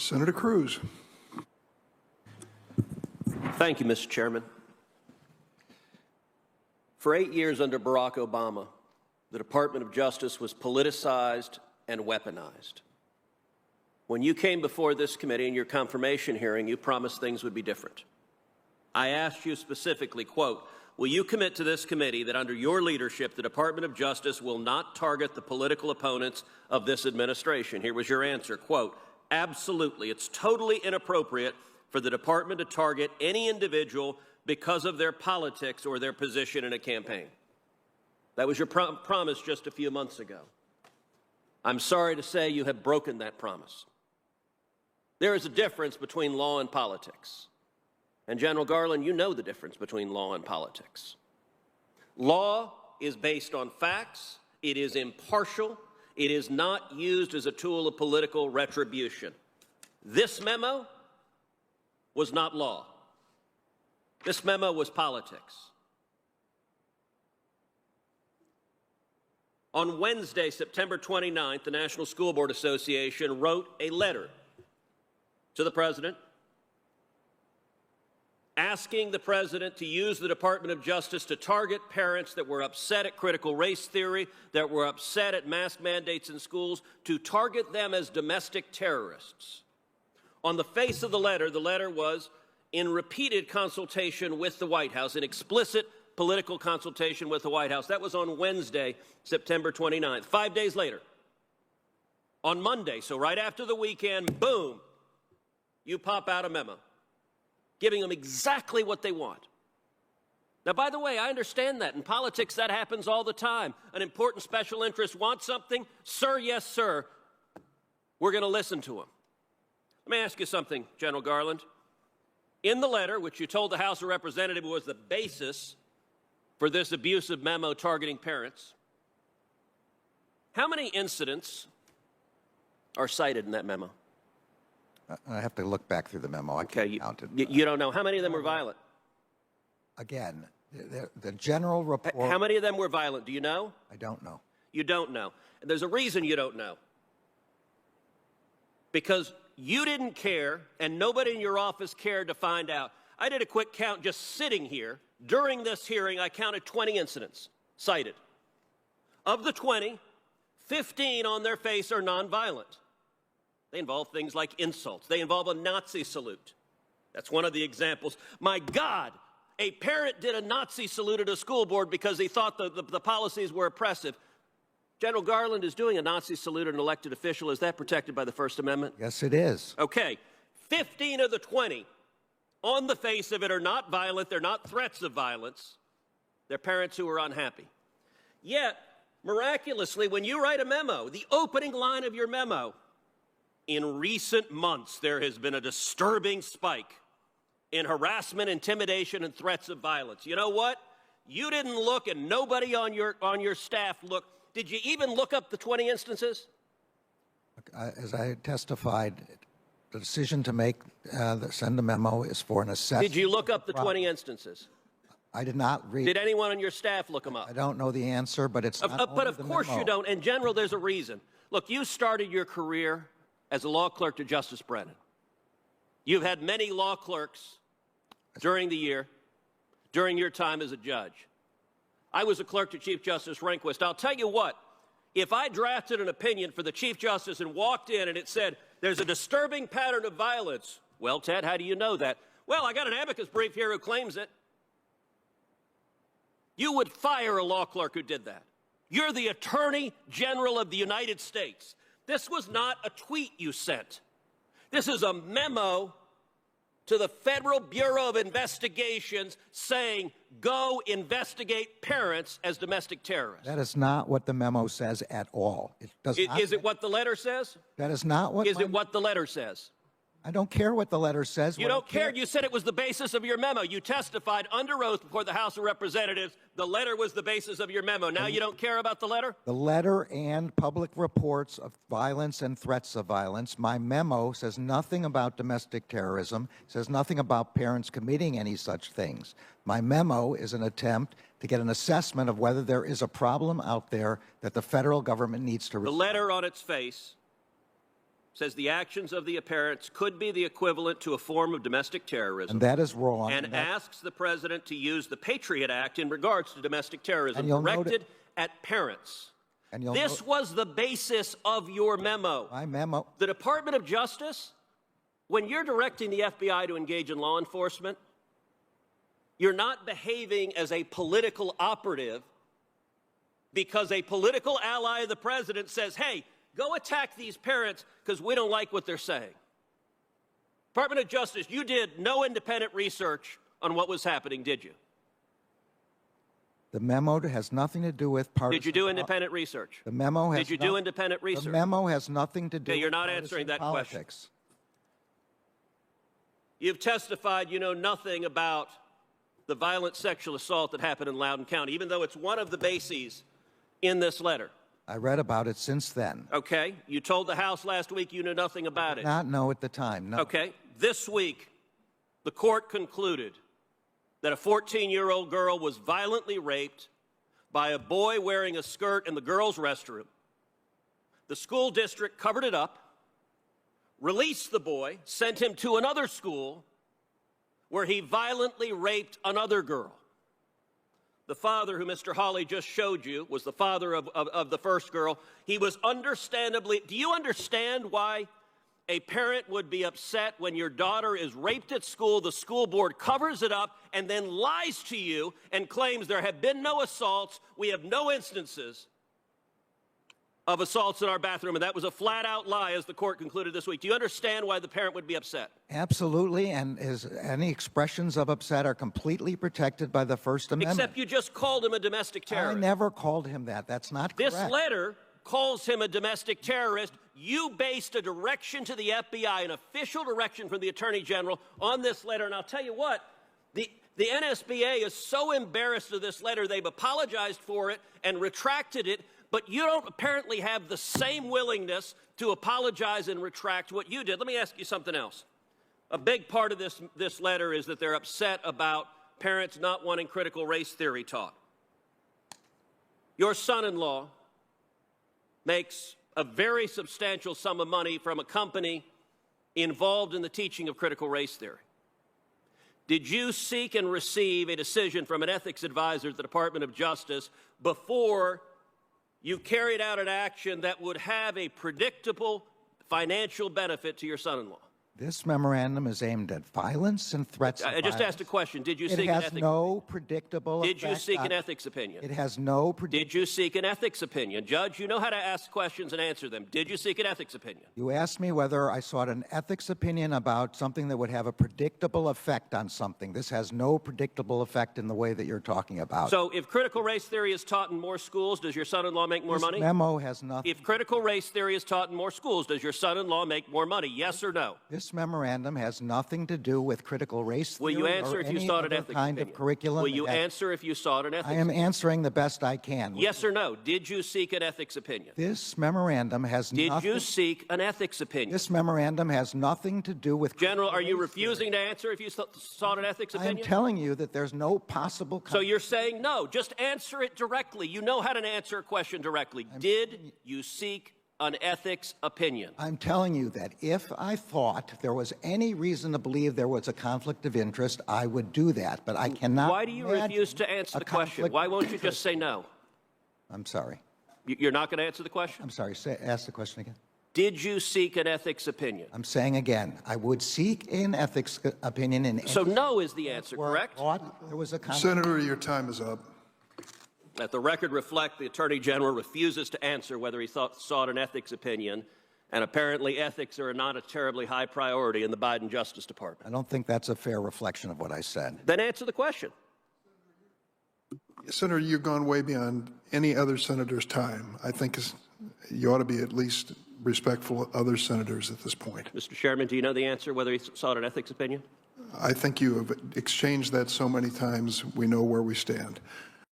Senator Cruz. Thank you, Mr. Chairman. For 8 years under Barack Obama, the Department of Justice was politicized and weaponized. When you came before this committee in your confirmation hearing, you promised things would be different. I asked you specifically, quote, will you commit to this committee that under your leadership, the Department of Justice will not target the political opponents of this administration? Here was your answer, quote, absolutely. It's totally inappropriate for the department to target any individual because of their politics or their position in a campaign. That was your promise just a few months ago. I'm sorry to say you have broken that promise. There is a difference between law and politics. And General Garland, you know the difference between law and politics. Law is based on facts. It is impartial. It is not used as a tool of political retribution. This memo was not law. This memo was politics. On Wednesday, September 29th, the National School Board Association wrote a letter to the President asking the President to use the Department of Justice to target parents that were upset at critical race theory, that were upset at mask mandates in schools, to target them as domestic terrorists. On the face of the letter was in repeated consultation with the White House, an explicit political consultation with the White House. That was on Wednesday, September 29th. 5 days later, on Monday, so right after the weekend, boom, you pop out a memo, giving them exactly what they want. Now, by the way, I understand that. In politics, that happens all the time. An important special interest wants something. Sir, yes, sir. We're going to listen to them. Let me ask you something, General Garland. In the letter, which you told the House of Representatives was the basis for this abusive memo targeting parents, how many incidents are cited in that memo? I have to look back through the memo. I can't count it. You don't know. How many of them were violent? Again, the general report... How many of them were violent? Do you know? I don't know. You don't know. And there's a reason you don't know. Because you didn't care, and nobody in your office cared to find out. I did a quick count just sitting here. During this hearing, I counted 20 incidents cited. Of the 20, 15 on their face are nonviolent. They involve things like insults. They involve a Nazi salute. That's one of the examples. My God, a parent did a Nazi salute at a school board because he thought the policies were oppressive. General Garland is doing a Nazi salute at an elected official. Is that protected by the First Amendment? Yes, it is. Okay. 15 of the 20 on the face of it are not violent. They're not threats of violence. They're parents who are unhappy. Yet, miraculously, when you write a memo, the opening line of your memo, in recent months, there has been a disturbing spike in harassment, intimidation, and threats of violence. You know what? You didn't look, and nobody on your staff looked. Did you even look up the 20 instances? As I testified, the decision to make, send a memo is for an assessment. Did you look up the 20 instances? I did not read. Did anyone on your staff look them up? I don't know the answer, but it's not But of course you don't. In general, there's a reason. Look, you started your career as a law clerk to Justice Brennan. You've had many law clerks during the year, during your time as a judge. I was a clerk to Chief Justice Rehnquist. I'll tell you what, if I drafted an opinion for the Chief Justice and walked in and it said, there's a disturbing pattern of violence, well, Ted, how do you know that? Well, I got an amicus brief here who claims it. You would fire a law clerk who did that. You're the Attorney General of the United States. This was not a tweet you sent. This is a memo to the Federal Bureau of Investigations saying, go investigate parents as domestic terrorists. That is not what the memo says at all. It does not. Is it what the letter says? That is not what. Is it what the letter says? I don't care what the letter says. You don't care. You said it was the basis of your memo. You testified under oath before the House of Representatives. The letter was the basis of your memo. Now you don't care about the letter? The letter and public reports of violence and threats of violence. My memo says nothing about domestic terrorism, says nothing about parents committing any such things. My memo is an attempt to get an assessment of whether there is a problem out there that the federal government needs to resolve. The letter on its face says the actions of the parents could be the equivalent to a form of domestic terrorism. And that is wrong. And asks the president to use the Patriot Act in regards to domestic terrorism directed at parents. This was the basis of your memo. My memo. The Department of Justice, when you're directing the FBI to engage in law enforcement, you're not behaving as a political operative because a political ally of the president says, hey, go attack these parents because we don't like what they're saying. Department of Justice, you did no independent research on what was happening, did you? The memo has nothing to do with partisan. Did you do independent research? The memo has. Did you do independent research? The memo has nothing to do. Okay, you're not with answering that politics. question. You've testified you know nothing about the violent sexual assault that happened in Loudoun County, even though it's one of the bases in this letter. I read about it since then. Okay. You told the House last week you knew nothing about it. Not know at the time, no. Okay. This week, the court concluded that a 14-year-old girl was violently raped by a boy wearing a skirt in the girls' restroom. The school district covered it up, released the boy, sent him to another school where he violently raped another girl. The father, who Mr. Hawley just showed you, was the father of the first girl. He was understandably, do you understand why a parent would be upset when your daughter is raped at school, the school board covers it up, and then lies to you and claims there have been no assaults, we have no instances of assaults in our bathroom, and that was a flat-out lie, as the court concluded this week. Do you understand why the parent would be upset? Absolutely, and any expressions of upset are completely protected by the First Amendment. Except you just called him a domestic terrorist. I never called him that. That's not correct. This letter calls him a domestic terrorist. You based a direction to the FBI, an official direction from the Attorney General, on this letter, and I'll tell you what, the NSBA is so embarrassed of this letter, they've apologized for it and retracted it, but you don't apparently have the same willingness to apologize and retract what you did. Let me ask you something else. A big part of this letter is that they're upset about parents not wanting critical race theory taught. Your son-in-law makes a very substantial sum of money from a company involved in the teaching of critical race theory. Did you seek and receive a decision from an ethics advisor at the Department of Justice before you carried out an action that would have a predictable financial benefit to your son-in-law? This memorandum is aimed at violence and threats of I just violence. asked a question. Did you seek an ethics? ethics It has no predictable Did you effect seek on- an ethics opinion? It has no Did you seek an ethics opinion? Judge, you know how to ask questions and answer them. Did you seek an ethics opinion? You asked me whether I sought an ethics opinion about something that would have a predictable effect on something. This has no predictable effect in the way that you're talking about. So if critical race theory is taught in more schools, does your son-in-law make more money? This memo has nothing. If critical race theory is taught in more schools, does your son-in-law make more money? Yes or no? This memorandum has nothing to do with critical race theory. Will you answer or if you any sought an other ethics kind opinion? of curriculum. Will you answer if you sought an ethics I am opinion? answering the best I can. Yes or no? Did you seek an ethics opinion? This memorandum has Did nothing. you seek an ethics opinion? This memorandum has nothing to do with. General, are critical you race theory. refusing to answer if you sought an ethics I am opinion? telling you that there's no possible. So you're saying no. Just answer it directly. You know how to answer a question directly. Did you seek an ethics opinion? I'm telling you that if I thought there was any reason to believe there was a conflict of interest, I would do that. But I cannot. Why do you refuse to answer the question? Why won't you just say no? I'm sorry. You're not going to answer the question? I'm sorry. Ask the question again. Did you seek an ethics opinion? I'm saying again, I would seek an ethics opinion in. So no is the answer, where I correct? thought there was a conflict. Senator, your time is up. Let the record reflect the Attorney General refuses to answer whether he sought an ethics opinion, and apparently ethics are not a terribly high priority in the Biden Justice Department. I don't think that's a fair reflection of what I said. Then answer the question. Senator, you've gone way beyond any other senator's time. I think you ought to be at least respectful of other senators at this point. Mr. Chairman, do you know the answer whether he sought an ethics opinion? I think you have exchanged that so many times, we know where we stand.